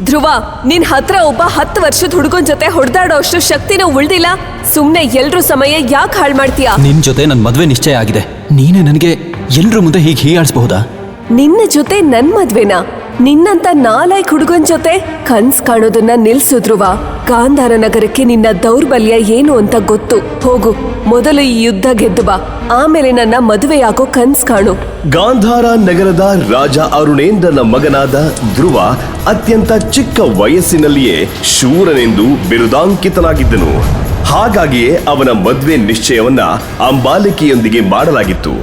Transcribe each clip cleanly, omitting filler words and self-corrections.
ಧ್ರುವ, ನಿನ್ ಹತ್ರ ಒಬ್ಬ 10 ವರ್ಷದ ಹುಡುಗನ್ ಜೊತೆ ಹೊಡೆದಾಡೋ ಅಷ್ಟು ಶಕ್ತಿನೂ ಉಳ್ದಿಲ್ಲ. ಸುಮ್ನೆ ಎಲ್ರೂ ಸಮಯ ಯಾಕೆ ಹಾಳು ಮಾಡ್ತೀಯಾ? ನಿನ್ ಜೊತೆ ನನ್ ಮದ್ವೆ ನಿಶ್ಚಯ ಆಗಿದೆ. ನೀನೇ ನನಗೆ ಎಲ್ರ ಮುಂದೆ ಹೀಗೆ ಹೀಯಾಳಿಸಬಹುದಾ? ನಿನ್ನ ಜೊತೆ ನನ್ ಮದ್ವೆನಾ? ನಿನ್ನಂತ 4 ಹುಡುಗನ್ ಜೊತೆ ಕನ್ಸ್ ಕಾಣೋದನ್ನ ನಿಲ್ಸು ಧ್ರುವ. ಗಾಂಧಾರ ನಗರಕ್ಕೆ ನಿನ್ನ ದೌರ್ಬಲ್ಯ ಏನು ಅಂತ ಗೊತ್ತು. ಹೋಗು, ಮೊದಲು ಈ ಯುದ್ಧ ಗೆದ್ದು ಬಾ, ಆಮೇಲೆ ನನ್ನ ಮದುವೆಯಾಗೋ ಕನ್ಸ್ ಕಾಣು. ಗಾಂಧಾರ ನಗರದ ರಾಜ ಅರುಣೇಂದ್ರನ ಮಗನಾದ ಧ್ರುವ ಅತ್ಯಂತ ಚಿಕ್ಕ ವಯಸ್ಸಿನಲ್ಲಿಯೇ ಶೂರನೆಂದು ಬಿರುದಾಂಕಿತನಾಗಿದ್ದನು. ಹಾಗಾಗಿಯೇ ಅವನ ಮದುವೆ ನಿಶ್ಚಯವನ್ನ ಅಂಬಾಲಿಕೆಯೊಂದಿಗೆ ಮಾಡಲಾಗಿತ್ತು.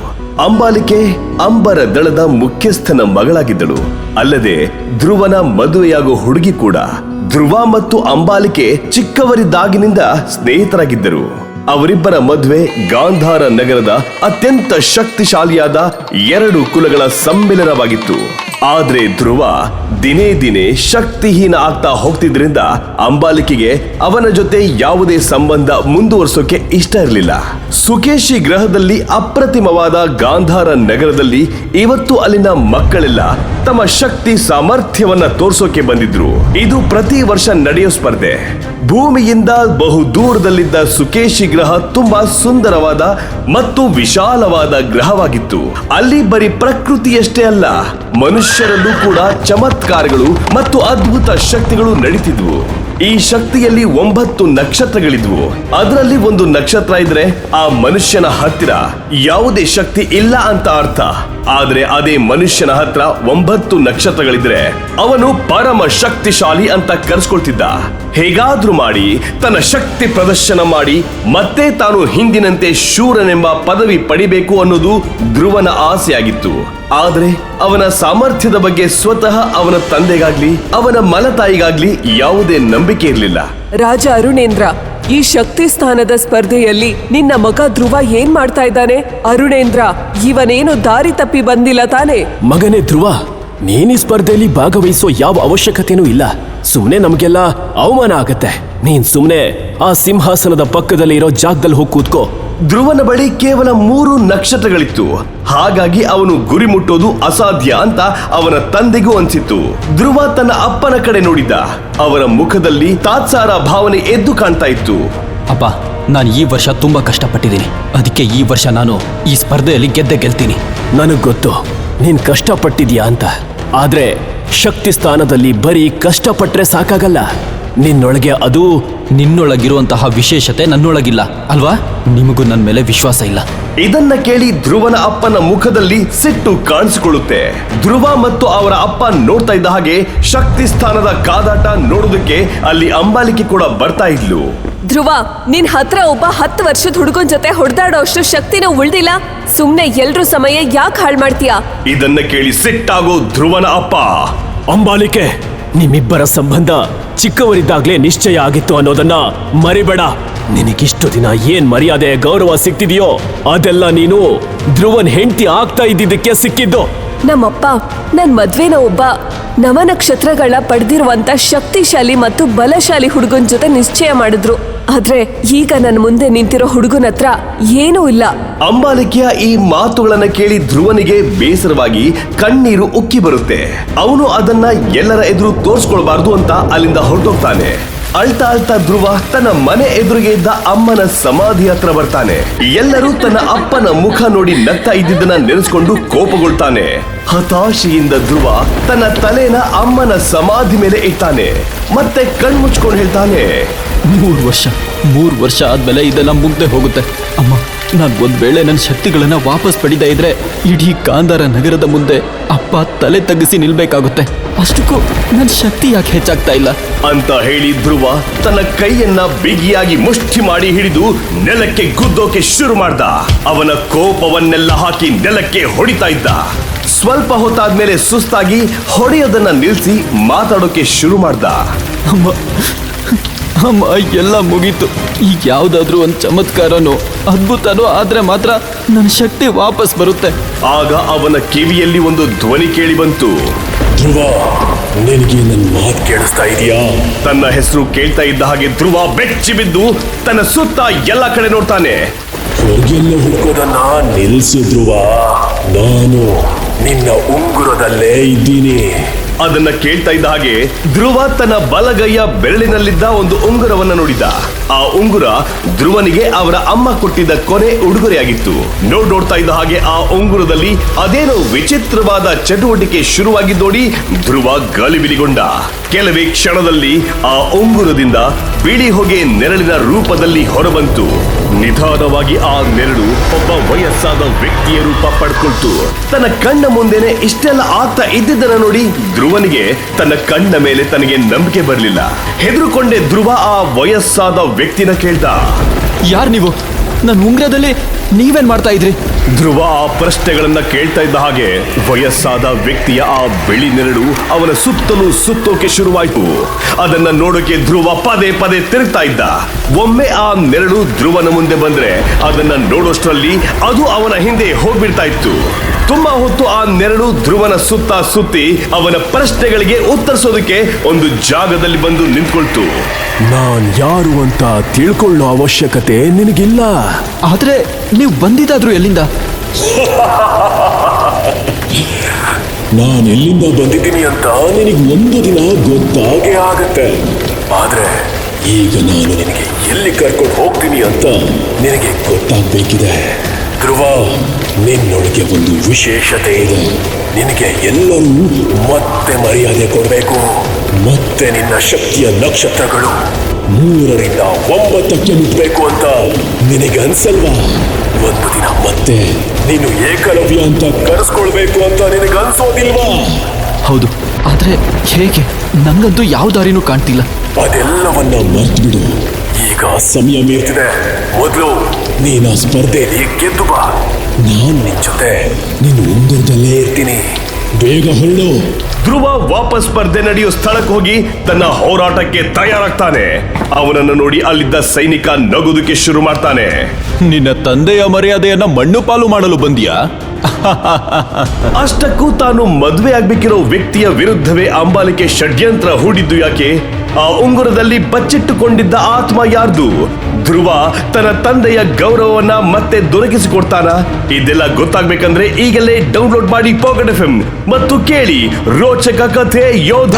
ಅಂಬಾಲಿಕೆ ಅಂಬರ ದಳದ ಮುಖ್ಯಸ್ಥನ ಮಗಳಾಗಿದ್ದಳು. ಅಲ್ಲದೆ ಧ್ರುವನ ಮದುವೆಯಾಗೋ ಹುಡುಗಿ ಕೂಡ. ಧ್ರುವ ಮತ್ತು ಅಂಬಾಲಿಕೆ ಚಿಕ್ಕವರಿದ್ದಾಗಿನಿಂದ ಸ್ನೇಹಿತರಾಗಿದ್ದರು. ಅವರಿಬ್ಬರ ಮದುವೆ ಗಾಂಧಾರ ನಗರದ ಅತ್ಯಂತ ಶಕ್ತಿಶಾಲಿಯಾದ 2 ಕುಲಗಳ ಸಮ್ಮಿಲನವಾಗಿತ್ತು. ಆದ್ರೆ ಧ್ರುವ ದಿನೇ ದಿನೇ ಶಕ್ತಿಹೀನ ಆಗ್ತಾ ಹೋಗ್ತಿದ್ರಿಂದ ಅಂಬಾಲಿಕೆಗೆ ಅವನ ಜೊತೆ ಯಾವುದೇ ಸಂಬಂಧ ಮುಂದುವರಿಸೋಕೆ ಇಷ್ಟ ಇರಲಿಲ್ಲ. ಸುಕೇಶಿ ಗ್ರಹದಲ್ಲಿ ಅಪ್ರತಿಮವಾದ ಗಾಂಧಾರ ನಗರದಲ್ಲಿ ಇವತ್ತು ಅಲ್ಲಿನ ಮಕ್ಕಳೆಲ್ಲ ತಮ್ಮ ಶಕ್ತಿ ಸಾಮರ್ಥ್ಯವನ್ನ ತೋರ್ಸೋಕೆ ಬಂದಿದ್ರು. ಇದು ಪ್ರತಿ ವರ್ಷ ನಡೆಯೋ ಸ್ಪರ್ಧೆ. ಭೂಮಿಯಿಂದ ಬಹು ದೂರದಲ್ಲಿದ್ದ ಸುಕೇಶಿ ಗ್ರಹ ತುಂಬಾ ಸುಂದರವಾದ ಮತ್ತು ವಿಶಾಲವಾದ ಗ್ರಹವಾಗಿತ್ತು. ಅಲ್ಲಿ ಬರೀ ಪ್ರಕೃತಿಯಷ್ಟೇ ಅಲ್ಲ, ಮನುಷ್ಯರಲ್ಲೂ ಕೂಡ ಚಮತ್ಕಾರಗಳು ಮತ್ತು ಅದ್ಭುತ ಶಕ್ತಿಗಳು ನಡೀತಿದ್ವು. ಈ ಶಕ್ತಿಯಲ್ಲಿ 9 ನಕ್ಷತ್ರಗಳಿದ್ವು. ಅದರಲ್ಲಿ ಒಂದು ನಕ್ಷತ್ರ ಇದ್ರೆ ಆ ಮನುಷ್ಯನ ಹತ್ತಿರ ಯಾವುದೇ ಶಕ್ತಿ ಇಲ್ಲ ಅಂತ ಅರ್ಥ. ಆದ್ರೆ ಅದೇ ಮನುಷ್ಯನ ಹತ್ರ 9 ನಕ್ಷತ್ರಗಳಿದ್ರೆ ಅವನು ಪರಮ ಶಕ್ತಿಶಾಲಿ ಅಂತ ಕರೆಸ್ಕೊಳ್ತಿದ್ದ. ಹೇಗಾದ್ರೂ ಮಾಡಿ ತನ್ನ ಶಕ್ತಿ ಪ್ರದರ್ಶನ ಮಾಡಿ ಮತ್ತೆ ತಾನು ಹಿಂದಿನಂತೆ ಶೂರನೆಂಬ ಪದವಿ ಪಡಿಬೇಕು ಅನ್ನೋದು ಧ್ರುವನ ಆಸೆಯಾಗಿತ್ತು. ಆದ್ರೆ ಅವನ ಸಾಮರ್ಥ್ಯದ ಬಗ್ಗೆ ಸ್ವತಃ ಅವನ ತಂದೆಗಾಗ್ಲಿ ಅವನ ಮಲತಾಯಿಗಾಗ್ಲಿ ಯಾವುದೇ ನಂಬಿಕೆ ಇರಲಿಲ್ಲ. ರಾಜ ಅರುಣೇಂದ್ರ, ಈ ಶಕ್ತಿ ಸ್ಥಾನದ ಸ್ಪರ್ಧೆಯಲ್ಲಿ ನಿನ್ನ ಮಗ ಧ್ರುವ ಏನ್ ಮಾಡ್ತಾ ಇದ್ದಾನೆ? ಅರುಣೇಂದ್ರ, ಇವನೇನು ದಾರಿ ತಪ್ಪಿ ಬಂದಿಲ್ಲ ತಾನೆ? ಮಗನೇ ಧ್ರುವ, ನೀನ್ ಈ ಸ್ಪರ್ಧೆಯಲ್ಲಿ ಭಾಗವಹಿಸೋ ಯಾವ ಅವಶ್ಯಕತೆನೂ ಇಲ್ಲ. ಸುಮ್ನೆ ನಮ್ಗೆಲ್ಲ ಅವಮಾನ ಆಗತ್ತೆ. ನೀನ್ ಸುಮ್ನೆ ಆ ಸಿಂಹಾಸನದ ಪಕ್ಕದಲ್ಲಿ ಇರೋ ಜಾಗದಲ್ಲಿ ಹೋಗಿ ಕೂತ್ಕೋ. ಧ್ರುವನ ಬಳಿ ಕೇವಲ 3 ನಕ್ಷತ್ರಗಳಿತ್ತು. ಹಾಗಾಗಿ ಅವನು ಗುರಿ ಮುಟ್ಟೋದು ಅಸಾಧ್ಯ ಅಂತ ಅವನ ತಂದೆಗೂ ಅನ್ಸಿತ್ತು. ಧ್ರುವ ತನ್ನ ಅಪ್ಪನ ಕಡೆ ನೋಡಿದ್ದ. ಅವರ ಮುಖದಲ್ಲಿ ತಾತ್ಸಾರ ಭಾವನೆ ಎದ್ದು ಕಾಣ್ತಾ ಇತ್ತು. ಅಪ್ಪ, ನಾನು ಈ ವರ್ಷ ತುಂಬಾ ಕಷ್ಟಪಟ್ಟಿದ್ದೀನಿ. ಅದಕ್ಕೆ ಈ ವರ್ಷ ನಾನು ಈ ಸ್ಪರ್ಧೆಯಲ್ಲಿ ಗೆಲ್ತೀನಿ. ನನಗ್ ಗೊತ್ತು ನೀನ್ ಕಷ್ಟಪಟ್ಟಿದ್ಯಾ ಅಂತ. ಆದ್ರೆ ಶಕ್ತಿ ಸ್ಥಾನದಲ್ಲಿ ಬರೀ ಕಷ್ಟಪಟ್ರೆ ಸಾಕಾಗಲ್ಲ. ನಿನ್ನೊಳಗೆ ಅದು ನಿನ್ನೊಳಗಿರುವಂತಹ ವಿಶೇಷತೆ ನನ್ನೊಳಗಿಲ್ಲ ಅಲ್ವಾ? ನಿಮಗೂ ನನ್ನ ಮೇಲೆ ವಿಶ್ವಾಸ ಇಲ್ಲ. ಇದನ್ನ ಕೇಳಿ ಧ್ರುವನ ಅಪ್ಪನ ಮುಖದಲ್ಲಿ ಸಿಟ್ಟು ಕಾಣಿಸಿಕೊಳ್ಳುತ್ತೆ. ಧ್ರುವ ಮತ್ತು ಅವರ ಅಪ್ಪ ನೋಡ್ತಾ ಇದ್ದ ಹಾಗೆ ಶಕ್ತಿ ಸ್ಥಾನದ ಕಾದಾಟ ನೋಡೋದಕ್ಕೆ ಅಲ್ಲಿ ಅಂಬಾಲಿಕೆ ಕೂಡ ಬರ್ತಾ ಇದ್ಲು. ಧ್ರುವ, ನಿನ್ ಹತ್ರ ಒಬ್ಬ 10 ವರ್ಷದ ಹುಡುಗನ್ ಜೊತೆ ಹೊಡೆದಾಡೋ ಅಷ್ಟು ಶಕ್ತಿನೂ ಉಳ್ದಿಲ್ಲ. ಸುಮ್ನೆ ಎಲ್ರೂ ಸಮಯ ಯಾಕೆ ಹಾಳು ಮಾಡ್ತೀಯಾ? ಇದನ್ನ ಕೇಳಿ ಸಿಟ್ಟಾಗೋ ಧ್ರುವನ ಅಪ್ಪ, ಅಂಬಾಲಿಕೆ, ನಿಮ್ಮಿಬ್ಬರ ಸಂಬಂಧ ಚಿಕ್ಕವರಿದ್ದಾಗ್ಲೇ ನಿಶ್ಚಯ ಆಗಿತ್ತು ಅನ್ನೋದನ್ನ ಮರಿಬೇಡ. ನಿನಗಿಷ್ಟು ದಿನ ಏನ್ ಮರ್ಯಾದೆ ಗೌರವ ಸಿಕ್ತಿದೆಯೋ ಅದೆಲ್ಲ ನೀನು ಧ್ರುವನ್ ಹೆಂಡತಿ ಆಗ್ತಾ ಇದ್ದಿದ್ದಕ್ಕೆ ಸಿಕ್ಕಿದ್ದು. ನಮ್ಮಪ್ಪ ನನ್ ಮದ್ವೆನ ಒಬ್ಬ ನವನಕ್ಷತ್ರಗಳ ಪಡೆದಿರುವಂತ ಶಕ್ತಿಶಾಲಿ ಮತ್ತು ಬಲಶಾಲಿ ಹುಡುಗನ್ ಜೊತೆ ನಿಶ್ಚಯ ಮಾಡಿದ್ರು. ಆದ್ರೆ ಈಗ ನನ್ನ ಮುಂದೆ ನಿಂತಿರೋ ಹುಡುಗನ ಹತ್ರ ಏನೂ ಇಲ್ಲ. ಅಂಬಾಲಿಕೆಯ ಈ ಮಾತುಗಳನ್ನ ಕೇಳಿ ಧ್ರುವನಿಗೆ ಬೇಸರವಾಗಿ ಕಣ್ಣೀರು ಉಕ್ಕಿ ಬರುತ್ತೆ. ಅವನು ಅದನ್ನ ಎಲ್ಲರ ಎದುರು ತೋರ್ಸ್ಕೊಳ್ಬಾರ್ದು ಅಂತ ಅಲ್ಲಿಂದ ಹೊರಟೋಗ್ತಾನೆ. ಅಳ್ತಾ ಅಳ್ತಾ ಧ್ರುವ ತನ್ನ ಮನೆ ಎದುರಿಗೆ ಇದ್ದ ಅಮ್ಮನ ಸಮಾಧಿ ಹತ್ರ ಬರ್ತಾನೆ. ಎಲ್ಲರೂ ತನ್ನ ಅಪ್ಪನ ಮುಖ ನೋಡಿ ನಗ್ತಾ ಇದ್ದಿದ್ದನ್ನ ನೆನೆಸ್ಕೊಂಡು ಕೋಪಗೊಳ್ತಾನೆ. ಹತಾಶೆಯಿಂದ ಧ್ರುವ ತನ್ನ ತಲೆನ ಅಮ್ಮನ ಸಮಾಧಿ ಮೇಲೆ ಇಟ್ಟಾನೆ. ಮತ್ತೆ ಕಣ್ಮುಚ್ಕೊಂಡು ಹೇಳ್ತಾನೆ, 3 ವರ್ಷ ಆದ್ಮೇಲೆ ಇದೆಲ್ಲ ಮುಗ್ದೆ ಹೋಗುತ್ತೆ ಅಮ್ಮ. ನಾನು ಒಂದ್ ವೇಳೆ ನನ್ನ ಶಕ್ತಿಗಳನ್ನ ವಾಪಸ್ ಪಡಿತಾ ಇದ್ರೆ ಇಡೀ ಗಾಂಧಾರ ನಗರದ ಮುಂದೆ ಅಪ್ಪ ತಲೆ ತಗ್ಗಿಸಿ ನಿಲ್ಬೇಕಾಗುತ್ತೆ. ಅಷ್ಟಕ್ಕೂ ನನ್ನ ಶಕ್ತಿ ಯಾಕೆ ಹೆಚ್ಚಾಗ್ತಾ ಇಲ್ಲ ಅಂತ ಹೇಳಿ ಧ್ರುವ ತನ್ನ ಕೈಯನ್ನ ಬಿಗಿಯಾಗಿ ಮುಷ್ಟಿ ಮಾಡಿ ಹಿಡಿದು ನೆಲಕ್ಕೆ ಗುದ್ದೋಕೆ ಶುರು ಮಾಡ್ದ. ಅವನ ಕೋಪವನ್ನೆಲ್ಲ ಹಾಕಿ ನೆಲಕ್ಕೆ ಹೊಡಿತಾ ಇದ್ದ. ಸ್ವಲ್ಪ ಹೊತ್ತಾದ್ಮೇಲೆ ಸುಸ್ತಾಗಿ ಹೊಡೆಯೋದನ್ನ ನಿಲ್ಸಿ ಮಾತಾಡೋಕೆ ಶುರು ಮಾಡ್ದ. ಅಮ್ಮ, ಎಲ್ಲ ಮುಗೀತು. ಈಗ ಯಾವ್ದಾದ್ರೂ ಒಂದು ಚಮತ್ಕಾರನೋ ಅದ್ಭುತನೋ ಆದ್ರೆ ಮಾತ್ರ ನನ್ನ ಶಕ್ತಿ ವಾಪಸ್ ಬರುತ್ತೆ. ಆಗ ಅವನ ಕಿವಿಯಲ್ಲಿ ಒಂದು ಧ್ವನಿ ಕೇಳಿ ಬಂತು. ಧ್ರುವ, ನಿನಗೆ ನನ್ನ ಮಾತು ಕೇಳಿಸ್ತಾ ಇದೆಯಾ? ತನ್ನ ಹೆಸರು ಕೇಳ್ತಾ ಇದ್ದ ಹಾಗೆ ಧ್ರುವ ಬೆಚ್ಚಿ ಬಿದ್ದು ತನ್ನ ಸುತ್ತ ಎಲ್ಲ ಕಡೆ ನೋಡ್ತಾನೆ. ಹೊರಗೆಲ್ಲ ಹುಡುಕೋದನ್ನ ನಿಲ್ಸು ಧ್ರುವ. ನಾನು ನಿನ್ನ ಉಂಗುರದಲ್ಲೇ ಇದ್ದೀನಿ. ಅದನ್ನ ಕೇಳ್ತಾ ಇದ್ದ ಹಾಗೆ ಧ್ರುವ ತನ್ನ ಬಲಗೈಯ ಬೆರಳಿನಲ್ಲಿದ್ದ ಒಂದು ಉಂಗುರವನ್ನ ನೋಡಿದ. ಆ ಉಂಗುರ ಧ್ರುವನಿಗೆ ಅವರ ಅಮ್ಮ ಕೊಟ್ಟಿದ್ದ ಕೊನೆ ಉಡುಗೊರೆಯಾಗಿತ್ತು. ನೋಡ್ತಾ ಇದ್ದ ಹಾಗೆ ಆ ಉಂಗುರದಲ್ಲಿ ಅದೇನೋ ವಿಚಿತ್ರವಾದ ಚಟುವಟಿಕೆ ಶುರುವಾಗಿ ನೋಡಿ ಧ್ರುವ ಗಲಿಬಿಲಿಗೊಂಡ. ಕೆಲವೇ ಕ್ಷಣದಲ್ಲಿ ಆ ಉಂಗುರದಿಂದ ಬಿಳಿ ಹೊಗೆ ನೆರಳಿನ ರೂಪದಲ್ಲಿ ಹೊರಬಂತು. ನಿಧಾನವಾಗಿ ಆ ನೆರಳು ಒಬ್ಬ ವಯಸ್ಸಾದ ವ್ಯಕ್ತಿಯ ರೂಪ ಪಡ್ಕೊಳ್ತು. ತನ್ನ ಕಣ್ಣ ಮುಂದೆನೆ ಇಷ್ಟೆಲ್ಲ ಆಗ್ತಾ ಇದ್ದಿದ್ದನ್ನ ನೋಡಿ ಧ್ರುವನಿಗೆ ತನ್ನ ಕಣ್ಣ ಮೇಲೆ ತನಗೆ ನಂಬಿಕೆ ಬರಲಿಲ್ಲ. ಹೆದರುಕೊಂಡೆ ಧ್ರುವ ಆ ವಯಸ್ಸಾದ ವ್ಯಕ್ತಿನ ಕೇಳ್ದ, ಯಾರು ನೀವು? ನನ್ನ ಉಂಗ್ರದಲ್ಲಿ ನೀವೇನ್ ಮಾಡ್ತಾ ಇದ್ರಿ? ಧ್ರುವ ಆ ಪ್ರಶ್ನೆಗಳನ್ನ ಕೇಳ್ತಾ ಇದ್ದ ಹಾಗೆ ವಯಸ್ಸಾದ ವ್ಯಕ್ತಿಯ ಆ ಬಿಳಿ ನೆರಳು ಅವನ ಸುತ್ತಲೂ ಸುತ್ತೋಕೆ ಶುರುವಾಯ್ತು. ಅದನ್ನ ನೋಡೋಕೆ ಧ್ರುವ ಪದೇ ಪದೇ ತಿರುಗ್ತಾ ಇದ್ದ. ಒಮ್ಮೆ ಆ ನೆರಳು ಧ್ರುವನ ಮುಂದೆ ಬಂದ್ರೆ ಅದನ್ನ ನೋಡೋಷ್ಟ್ರಲ್ಲಿ ಅದು ಅವನ ಹಿಂದೆ ಹೋಗ್ಬಿಡ್ತಾ ಇತ್ತು. ತುಂಬಾ ಹೊತ್ತು ಆ ನೆರಳು ಧ್ರುವನ ಸುತ್ತ ಸುತ್ತಿ ಅವನ ಪ್ರಶ್ನೆಗಳಿಗೆ ಉತ್ತರಿಸೋದಕ್ಕೆ ಒಂದು ಜಾಗದಲ್ಲಿ ಬಂದು ನಿಂತ್ಕೊಳ್ತು. ನಾನ್ ಯಾರು ಅಂತ ತಿಳ್ಕೊಳ್ಳೋ ಅವಶ್ಯಕತೆ ನಿನಗಿಲ್ಲ. ಆದ್ರೆ ನೀವು ಬಂದಿದ್ದಾದ್ರೂ ಎಲ್ಲಿಂದ? ನಾನು ಎಲ್ಲಿಂದ ಬಂದಿದ್ದೀನಿ ಅಂತ ನಿನಗೆ ಒಂದು ದಿನ ಗೊತ್ತಾಗೇ ಆಗತ್ತೆ. ಆದ್ರೆ ಈಗ ನಾನು ನಿನಗೆ ಎಲ್ಲಿ ಕರ್ಕೊಂಡು ಹೋಗ್ತೀನಿ ಅಂತ ನಿನಗೆ ಗೊತ್ತಾಗಬೇಕಿದೆ. ಧ್ರುವ, ನಿನ್ನೊಳಗೆ ಒಂದು ವಿಶೇಷತೆ ಇದೆ. ನಿನಗೆ ಎಲ್ಲರೂ ಮತ್ತೆ ಮರ್ಯಾದೆ ಕೊಡಬೇಕು. ಮತ್ತೆ ನಿನ್ನ ಶಕ್ತಿಯ ನಕ್ಷತ್ರಗಳು 3ರಿಂದ 9ಕ್ಕೆ ಮುಟ್ಬೇಕು ಅಂತ ನಿನಗೆ ಅನ್ಸಲ್ವಾ? ಒಂದು ದಿನ ಮತ್ತೆ ನೀನು ಏಕಲವ್ಯ ಅಂತ ಕರೆಸ್ಕೊಳ್ಬೇಕು ಅಂತ ನಿನಗೆ ಅನ್ಸೋದಿಲ್ವಾ? ಹೌದು, ಆದ್ರೆ ಹೇಗೆ? ನಂಗಂತೂ ಯಾವ ದಾರಿನೂ ಕಾಣ್ತಿಲ್ಲ. ಅದೆಲ್ಲವನ್ನ ಮರ್ತ್ಬಿಡು. ಈಗ ಸಮಯ ಮೀರ್ತಿದೆ. ಮೊದಲು ನೀನು ಆ ಸ್ಪರ್ಧೆಯಲ್ಲಿ ಗೆದ್ದು ಬಾ. ನಾನು ನಿನ್ ಜೊತೆ ನಿನ್ನ ಉಂಗುರದಲ್ಲೇ ಇರ್ತೀನಿ. ಬೇಗ ಹೊರಡು. ಧ್ರುವ ವಾಪಸ್ ಸ್ಪರ್ಧೆ ನಡೆಯೋ ಸ್ಥಳಕ್ಕೆ ಹೋಗಿ ತನ್ನ ಹೋರಾಟಕ್ಕೆ ತಯಾರಾಗ್ತಾನೆ. ಅವನನ್ನು ನೋಡಿ ಅಲ್ಲಿದ್ದ ಸೈನಿಕ ನಗೋದಕ್ಕೆ ಶುರು ಮಾಡ್ತಾನೆ. ನಿನ್ನ ತಂದೆಯ ಮರ್ಯಾದೆಯನ್ನ ಮಣ್ಣು ಪಾಲು ಮಾಡಲು ಬಂದಿಯಾ? ಅಷ್ಟಕ್ಕೂ ತಾನು ಮದುವೆ ಆಗ್ಬೇಕಿರೋ ವ್ಯಕ್ತಿಯ ವಿರುದ್ಧವೇ ಅಂಬಾಲಿಕೆ ಷಡ್ಯಂತ್ರ ಹೂಡಿದ್ದು ಯಾಕೆ? ಆ ಉಂಗುರದಲ್ಲಿ ಬಚ್ಚಿಟ್ಟುಕೊಂಡಿದ್ದ ಆತ್ಮ ಯಾರ್ದು? ಧ್ರುವ ತನ್ನ ತಂದೆಯ ಗೌರವವನ್ನ ಮತ್ತೆ ದೊರಕಿಸಿಕೊಡ್ತಾನ? ಇದೆಲ್ಲ ಗೊತ್ತಾಗ್ಬೇಕಂದ್ರೆ ಈಗಲೇ ಡೌನ್ಲೋಡ್ ಮಾಡಿ ಪಾಕೆಟ್ FM ಮತ್ತು ಕೇಳಿ ರೋಚಕ ಕಥೆ ಯೋಧ.